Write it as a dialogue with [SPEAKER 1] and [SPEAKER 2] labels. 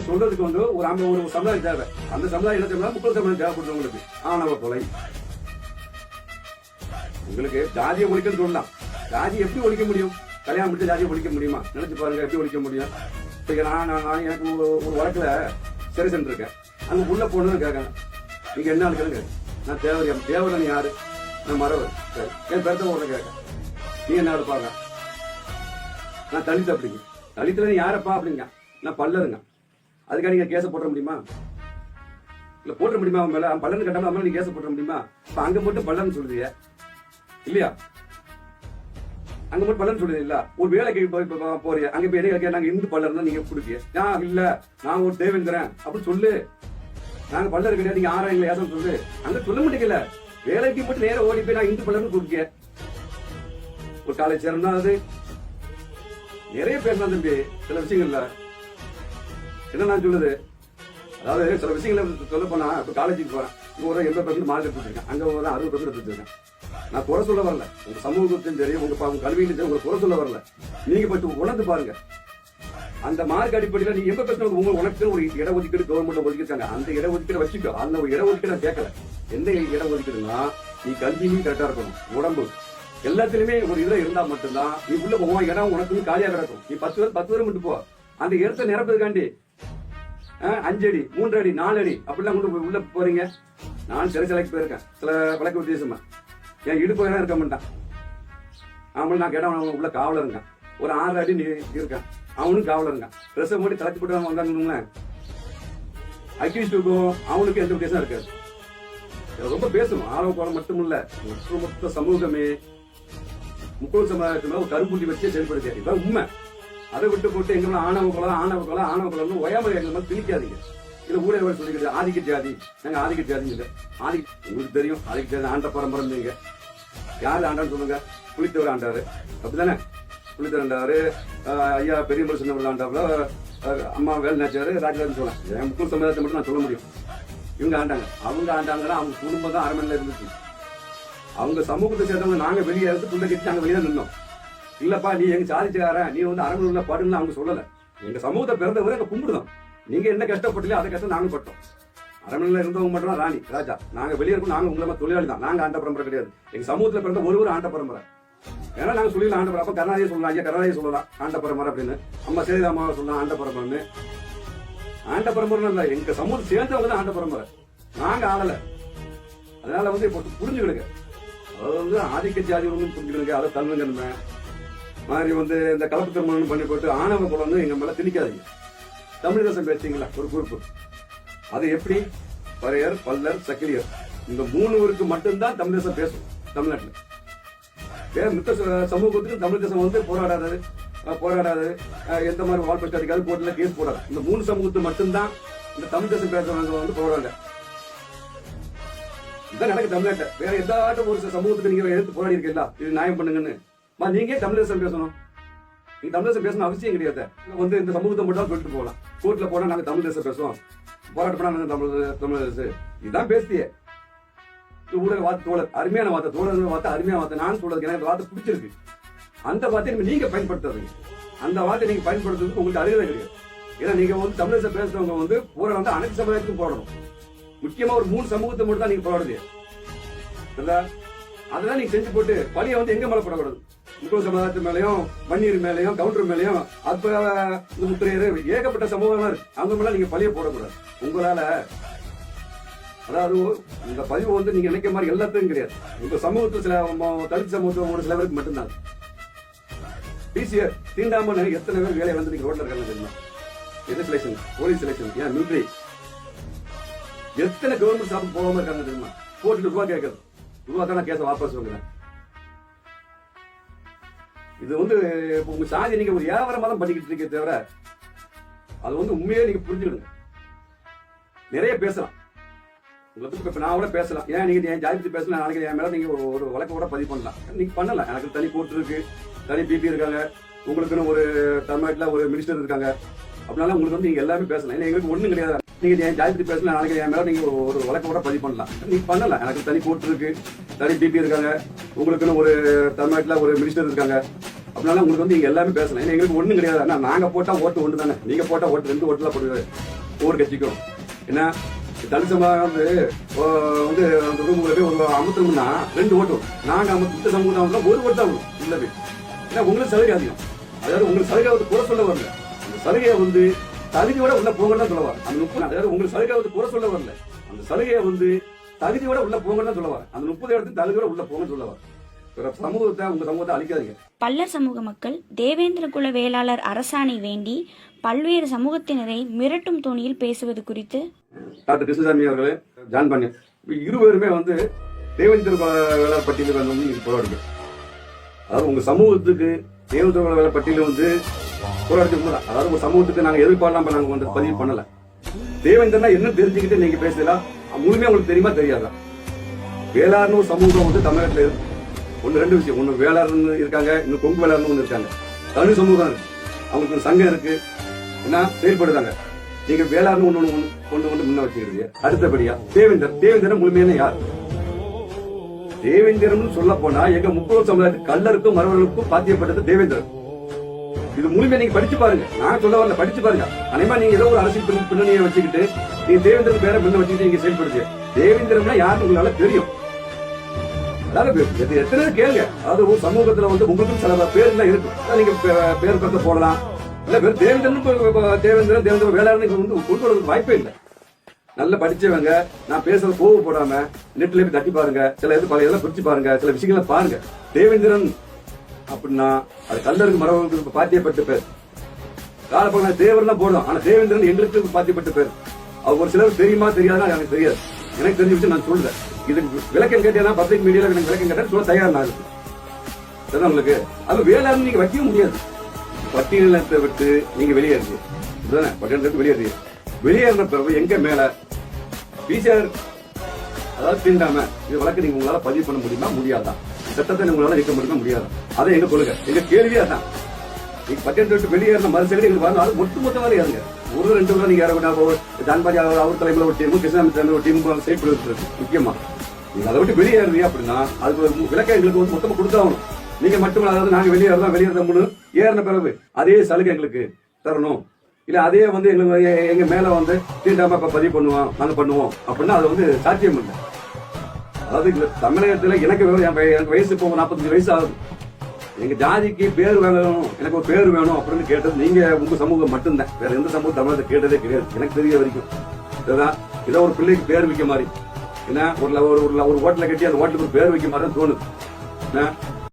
[SPEAKER 1] சொல்றதுக்கு வந்து ஒரு சமுதாயம் தேவை. அந்த சமுதாயம் என்ன தேவை? முக்கிய சமுதாயம் தேவைப்படுறவங்களுக்கு ஆணவ கொலை. உங்களுக்கு ஜாதியை ஒழிக்கன்னு சொல்லலாம். ஜாதி எப்படி ஒழிக்க முடியும்? கல்யாணம் முடிச்சு ஜாதியை ஒழிக்க முடியுமா? நினைச்சு பாருங்க, எப்படி ஒழிக்க முடியும்? இப்ப நான் எனக்கு ஒரு வழக்குல சிறை சென்று இருக்கேன். அங்க உள்ள போனதுன்னு கேட்காங்க, நீங்க என்ன இருக்கிறது? நான் தேவரியம். தேவரன் யாரு? நான் மறவர். என் பெருத்த ஊர்ல கேட்க, நீ என்ன இருப்பாங்க? நான் தலித். அப்படிங்க. தலித்துல நீ யாரப்பா? அப்படிங்க. நான் பல்லருங்க. அதுக்காக நீங்க கேச போட முடியுமா? இல்ல போட முடியுமா? அவன் மேல பல்லன்னு கட்டாம நீ கேச போட முடியுமா? இப்ப அங்க மட்டும் பல்லன்னு சொல்றீங்க இல்லையா? அங்க மட்டும் பல்லன்னு சொல்றது இல்ல. ஒரு வேலைக்கு போறீங்க, அங்க போய் என்ன நாங்க இந்து பல்லர் தான் நீங்க கொடுப்பீங்க. இல்ல நான் ஒரு தேவேந்திரன் அப்படின்னு சொல்லு. நாங்க பல்லர் கிடையாது, நீங்க ஆறாயிரம் ஏசம் சொல்லு. அங்க சொல்ல மாட்டேங்கல. வேலைக்கு மட்டும் நேரம் ஓடி போய் நான் இந்து பல்லர்னு கொடுக்க. ஒரு காலேஜ் சேர்ந்தா அது நிறைய பேர் தான் தம்பி. சில விஷயங்கள்ல என்ன நான் சொல்லுது, அதாவது சில விஷயங்களை சொல்ல போனா, இப்ப காலேஜுக்கு போறேன், ஒரு 80% மார்க் எடுத்துருக்கேன், அங்க ஒரு 60% எடுத்துருக்கேன். நான் குறை சொல்ல வரல. உங்க சமூகத்தையும் சரி, உங்க கல்வியிலும் சரி, உங்களை குறை சொல்ல வரல. நீங்க பட்டு உணர்ந்து பாருங்க. அந்த மார்க் அடிப்படையில் நீ 80% உனக்கு ஒரு இட ஒதுக்கீடு கவர்மெண்ட் ஒதுக்கிட்டாங்க. அந்த இட ஒதுக்கீடு வச்சுக்கோ. அந்த ஒரு இட ஒதுக்கீடு நான் கேட்கல. எந்த இட ஒதுக்கீடுனா, நீ கல்வியும் கரெக்டா இருக்கணும், உடம்பு எல்லாத்திலுமே ஒரு இதுல இருந்தா மட்டும்தான் நீ உள்ள போவோம். இடம் உனக்கு காலியா கிடக்கும். நீ 10 பேர் மட்டும் போ. அந்த இடத்த நிரப்பதுக்காண்டி 5 அடி 3 அடி 4 அடி அப்படிலாம் கொண்டு உள்ள போறீங்க. நான் சிறைச்சாலைக்கு போயிருக்கேன் சில வழக்கு உத்தேசமா. என் இடுப்பு இருக்க மாட்டான். அவங்களும் நான் கேட்டேன், உள்ள காவலருங்க. ஒரு 6 அடி நீ இருக்கேன், அவனும் காவலருங்க. ட்ரெஸ் மூடி தலைச்சு போட்டு வந்தாங்க. அக்யூஸ்டுக்கும் அவனுக்கு எந்த வித்தியாசம் இருக்காது. ரொம்ப பேசணும். ஆர்வ கோலம் மட்டும் இல்ல, மொத்த சமூகமே முக்கிய சமுதாயத்துல ஒரு கரும்புள்ளி வச்சு செயல்படுத்தி இதான் உண்மை. அதை விட்டு போட்டு எங்க ஆணவ ஒயாமலை எங்க திணிக்காதீங்க. இதுல ஊழல் சொல்லிக்கிறது ஆதிக்க ஜாதி. நாங்க ஆதிக்க ஜாதி இல்ல. உங்களுக்கு தெரியும் ஆதிக்க ஜாதி ஆண்ட பரம்பரை. நீங்க யாரு ஆண்டான்னு சொல்லுங்க. புலித்தேவர் ஆண்டாரு, அப்படித்தானே? புலித்தேவர் ஆண்டாரு, ஐயா பெரிய மனுஷன் ஆண்டாப்புல, அம்மா வேல் நாச்சாரு, ராஜராஜன் சொல்லலாம். என் முக்கிய சமுதாயத்தை மட்டும் நான் சொல்ல முடியும். இவங்க ஆண்டாங்க. அவங்க ஆண்டாங்கன்னா அவங்க குடும்பம் தான் அரண்மனையில இருந்துச்சு. அவங்க சமூகத்தை சேர்ந்தவங்க நாங்க வெளியே இருந்து துண்டை கட்டி நாங்க வெளியே நின்னோம். இல்லப்பா நீ எங்க சாதிச்சுக்காரன், நீ வந்து அரண்மனை பாடுன்னு அவங்க சொல்லல. எங்க சமூகத்தை பிறந்தவரை எங்க கும்பிடுதோம். நீங்க என்ன கஷ்டப்பட்டீங்களோ அதை கஷ்டம் நாங்க பட்டோம். அரண்மனையில இருந்தவங்க மட்டும் தான் ராணி ராஜா. நாங்க வெளியே இருக்கோம். நாங்க உங்களை தொழிலாளி தான். நாங்க ஆண்ட பரம்பரை கிடையாது. எங்க சமூகத்துல பிறந்த ஒரு ஆண்ட பரம்பரை. ஏன்னா நாங்க சொல்லிடலாம் ஆண்ட பரம்பரை. அப்ப கருணாநிதியை சொல்லலாம், ஐயா கருணாநிதியை சொல்லலாம் ஆண்ட பரம்பரை அப்படின்னு. அம்மா சேதாமாவை சொல்லலாம் ஆண்ட பரம்பரைன்னு. ஆண்ட பரம்பரை இல்ல, எங்க சமூகத்தை சேர்ந்தவங்க தான் ஆண்ட பரம்பரை. நாங்க ஆளல. அதனால வந்து இப்போ புரிஞ்சுக்கிடுங்க. அதாவது ஆதிக்க ஜாதி ஒன்றும் புரிஞ்சுக்கிடுங்க. அதை தள்ளுங்க மாதிரி வந்து இந்த கலப்பு திருமணம் பண்ணி போட்டு ஆணவ குலம் வந்து எங்க மேல திணிக்காதீங்க. தமிழ் தேசம் பேசுறீங்களா ஒரு குரூப், அது எப்படி? பறையர், பல்லர், சக்கிலியர், இந்த 3 பேருக்கு மட்டும்தான் தமிழ் தேசம் பேசும் தமிழ்நாட்டுல. வேற மித்த சமூகத்துக்கு தமிழ் தேசம் வந்து போராடாது. எந்த மாதிரி வாழ்க்கை அதிகாரி கோர்ட்ல கேஸ் போடாது. இந்த 3 சமூகத்துக்கு மட்டும்தான் இந்த தமிழ் தேசம் பேசுறவங்க வந்து போராடுறாங்க. இதான் நடக்கு தமிழ்நாட்டை. வேற எதாட்டும் ஒரு சமூகத்துக்கு நீங்க எடுத்து போராடி இருக்கீங்களா? இது நியாயம் பண்ணுங்கன்னு. நீங்க தமிழ் தேசம் பேசணும். நீங்க தமிழ் தேசம் பேசணும் அவசியம் கிடையாது. வந்து இந்த சமூகத்தை மட்டும் தான் சொல்லிட்டு போகலாம். கோர்ட்ல போனா நாங்க தமிழ் தேசம் பேசுவோம், போராட்டம் பண்ணா தமிழ் தேசம் இதுதான் பேசிய ஊடக வார்த்தை. தோழர் அருமையான வார்த்தை, தோழர் வார்த்தை அருமையான வார்த்தை. நான் சொல்றது எனக்கு வார்த்தை பிடிச்சிருக்கு. அந்த வார்த்தையை நீங்க பயன்படுத்தாதீங்க. அந்த வார்த்தை நீங்க பயன்படுத்துறதுக்கு உங்களுக்கு அருகதை கிடையாது. ஏன்னா நீங்க வந்து தமிழ் தேசம் பேசுறவங்க வந்து போராட வந்து அனைத்து சமுதாயத்துக்கும் போராடணும். முக்கியமா ஒரு 3 சமூகத்தை மட்டும் தான் நீங்க போராடுது. அதெல்லாம் நீங்க செஞ்சு போட்டு பழிய வந்து எங்க மேல போடக்கூடாது. முக்கிய சமுதாயத்து மேலையும், வன்னியர் மேலையும், கவுண்டர் மேலையும், அப்ப முத்திரையர் ஏகப்பட்ட சமூகம் இருக்கு. அவங்க மேல நீங்க பழிய போடக்கூடாது. உங்களால அதாவது இந்த பதிவு வந்து நீங்க நினைக்க மாதிரி எல்லாத்துக்கும் கிடையாது. உங்க சமூகத்துல சில தலித் சமூகத்துல ஒரு சில பேருக்கு மட்டும்தான். பிசிஆர் தீண்டாம எத்தனை பேர் வேலையை வந்து நீங்க ரோட்ல இருக்காங்க தெரியுமா? எது செலக்ஷன், போலீஸ் செலக்ஷன், ஏன் மிலிட்டரி, எத்தனை கவர்மெண்ட் ஸ்டாஃப் போகாம இருக்காங்க தெரியுமா? கோர்ட்டுக்கு ரூபா கேட்கறது. ரூபா தான் கேஸை வாபஸ் வாங்குறேன். இது வந்து உங்க சாதி நீங்க ஒரு வியாபாரமா தான் பண்ணிக்கிட்டு இருக்க தவிர அது வந்து உண்மையே நீங்க புரிஞ்சுக்கணுங்க. நிறைய பேசலாம். இப்ப நான் கூட பேசலாம். ஏன் நீங்க என் ஜாதி பேசலாம், நாளைக்கு என் மேல நீங்க ஒரு வழக்க கூட பதிவு பண்ணலாம். நீங்க பண்ணலாம். எனக்கு தனி கோர்ட் இருக்கு, தனி பிபி இருக்காங்க, உங்களுக்குன்னு ஒரு தமிழ்நாட்டுல ஒரு மினிஸ்டர் இருக்காங்க. அப்படினால உங்களுக்கு வந்து நீங்க எல்லாமே பேசலாம். ஏன்னா எங்களுக்கு ஒண்ணும் கிடையாது. நீங்க என் ஜாதி பேசலாம், நாளைக்கு என் மேல நீங்க ஒரு வழக்க கூட பதிவு பண்ணலாம். நீங்க பண்ணலாம். எனக்கு தனி கோர்ட் இருக்கு, தனி பிபி இருக்காங்க, உங்களுக்குன்னு ஒரு தமிழ்நாட்டுல ஒரு மினிஸ்டர் இருக்காங்க. அப்படினால உங்களுக்கு வந்து இங்க எல்லாமே பேசலாம். ஏன்னா எங்களுக்கு ஒண்ணும் கிடையாது. ஆனா நாங்க போட்டா ஓட்டு ஒன்று தானே, நீங்க போட்டா ஓட்டு 2 ஓட்டுலாம் போடுவாரு ஒவ்வொரு கட்சிக்கும். ஏன்னா தலிசமா வந்து அந்த ரூமுக்குள்ள போய் ஒரு அமுத்தணும்னா 2 ஓட்டு வரும். நாங்க அமுத்த சமூகம் தான் 1 ஓட்டு தான் வரும் உள்ளவே. ஏன்னா உங்களுக்கு சலுகை அதிகம். அதாவது உங்களுக்கு சலுகை வந்து குறை சொல்ல வரல, அந்த சலுகையை வந்து தகுதியோட உள்ள போங்கன்னு தான் சொல்லுவார். அந்த 30, அதாவது உங்களுக்கு சலுகை வந்து குறை சொல்ல வரல, அந்த சலுகையை வந்து தகுதியோட உள்ள போங்கன்னு தான் சொல்லுவார். அந்த 30 இடத்துக்கு தகுதியோட உள்ள போங்கன்னு சொல்லுவார். சமூகத்தை உங்க சமூகத்தை அழிக்காதீங்க.
[SPEAKER 2] பல்லர் சமூக மக்கள் தேவேந்திர குல வேளாளர் அரசாணை வேண்டி பல்வேறு சமூகத்தினரை மிரட்டும் தோணியில் பேசுவது குறித்து
[SPEAKER 1] டாக்டர் கிருஷ்ணசாமி அவர்களே, ஜான் பாண்டியன் இருவருமே வந்து தேவேந்திர குல வேளாளர் பட்டியலுக்கு வந்து நீங்க போராடுங்க. அதாவது உங்க சமூகத்துக்கு தேவேந்திர குல வேளாளர் பட்டியல வந்து போராடுறது. அதாவது உங்க சமூகத்துக்கு நாங்க எதிர்பார்க்காம நாங்க வந்து பதிவு பண்ணல. தேவேந்திரனா என்ன தெரிஞ்சுக்கிட்டு நீங்க பேசலாம், முழுமையா உங்களுக்கு தெரியுமா தெரியாதா? வேளாண்மை சமூகம் வந்து தமிழகத்துல இருக்கு. 2 விஷயம். ஒண்ணு வேளாளர்னு இருக்காங்க, இன்னும் கொங்கு வேளாளர்னு ஒண்ணு இருக்காங்க. தமிழ் சமூகம் இருக்கு, அவங்களுக்கு சங்கம் இருக்கு, என்ன செயல்படுறாங்க. நீங்க வேளாண்மை ஒண்ணு முன்ன வச்சுக்கிறீங்க. அடுத்தபடியா தேவேந்திரன் முழுமையான யார்? தேவேந்திரன் சொல்ல போனா எங்க முப்பது சமுதாயத்துக்கு கல்லருக்கும் மரவர்களுக்கும் பாத்தியப்பட்டது தேவேந்திரன். இது முழுமையா நீங்க படிச்சு பாருங்க. நான் சொல்ல வரல, படிச்சு பாருங்க. அனைமா நீங்க ஏதோ ஒரு அரசியல் பின்னணியை வச்சுக்கிட்டு நீங்க தேவேந்திரன் பேரை முன்ன வச்சுக்கிட்டு நீங்க செயல்படுது. தேவேந்திரன்னா யாருன்னு உங்களால தெரியும். அதாவது எத்தனை கேளுங்க. அதாவது ஒரு சமூகத்துல வந்து உங்களுக்கும் சில பேர்லாம் இருக்கு, நீங்க பேர் பத்த போடலாம். இல்ல பேர் தேவேந்திரன் வேளாண் வந்து கொண்டு வரதுக்கு வாய்ப்பே இல்லை. நல்லா படிச்சவங்க நான் பேசுறது கோவப்படாம நெட்ல போய் தட்டி பாருங்க, சில பல இதெல்லாம் பிரிச்சு பாருங்க, சில விஷயங்களை பாருங்க. தேவேந்திரன் அப்படின்னா அது கல்லருக்கு மரபுகளுக்கு பாத்தியப்பட்ட பேர். காலப்போன தேவர் தான் போடுறோம், ஆனா தேவேந்திரன் எங்களுக்கு பாத்தியப்பட்ட பேர். அவங்க ஒரு சிலர் தெரியுமா தெரியாதுன்னா எனக்கு தெரியாது. எனக்கு தெரிஞ்ச விஷயம் நான் சொல்றேன். இது விளக்கம் கேட்டேன்னா பப்ளிக் மீடியால எனக்கு விளக்கம் கேட்டா சொல்ல தயார் நான் இருக்கு உங்களுக்கு. அது வேளாண் நீங்க வைக்க முடியாது. பட்டியலத்தை விட்டு நீங்க வெளியேறது, பட்டியலத்தை வெளியேறது. வெளியேறின பிறகு எங்க மேல பிசிஆர் அதாவது தீண்டாம இது வழக்கு நீங்க உங்களால பதிவு பண்ண முடியுமா? முடியாதான். சட்டத்தை உங்களால நீக்க முடியுமா? முடியாதான். அதை எங்க சொல்லுங்க. எங்க கேள்வியா தான் நீங்க பட்டியலத்தை விட்டு வெளியேறின மறுசைடு எங்களுக்கு வரணும். அது மொத்தமாக ஏறுங்க. 1-2 நீங்க ஜான்பாடி அவர் தலைமையில ஒரு டீம், கிருஷ்ணாமி தலைமையில ஒரு டீம் செயல்படுறது முக்கியமா. நீங்க அதை விட்டு வெளியேறீங்க அப்படின்னா அதுக்கு விளக்கம் எங்களுக்கு வந்து மொத்தமா கொடுத்தாகணும். நீங்க மட்டும் அதாவது நாங்க வெளியேறோம்னு ஏறின பிறகு அதே சலுகை எங்களுக்கு தரணும். இல்ல அதே வந்து எங்களுக்கு எங்க மேல வந்து தீண்டாம பதிவு பண்ணுவோம், நாங்க பண்ணுவோம் அப்படின்னா அது வந்து சாத்தியம் இல்லை. அதாவது தமிழகத்துல எனக்கு வயசு இப்போ 45 வயசு ஆகுது. எங்க ஜாதிக்கு பேர் வேணும், எனக்கு ஒரு பேர் வேணும் அப்படின்னு கேட்டது நீங்க உங்க சமூகம் மட்டும்தான். வேற எந்த சமூகம் தமிழகத்தை கேட்டதே கிடையாது எனக்கு தெரிய வரைக்கும். இதுதான் ஏதோ ஒரு பிள்ளைக்கு பேர் வைக்க மாதிரி, ஏன்னா ஒரு ஹோட்டல கட்டி அந்த ஹோட்டலுக்கு ஒரு பேர் வைக்க மாதிரி தான் தோணுது.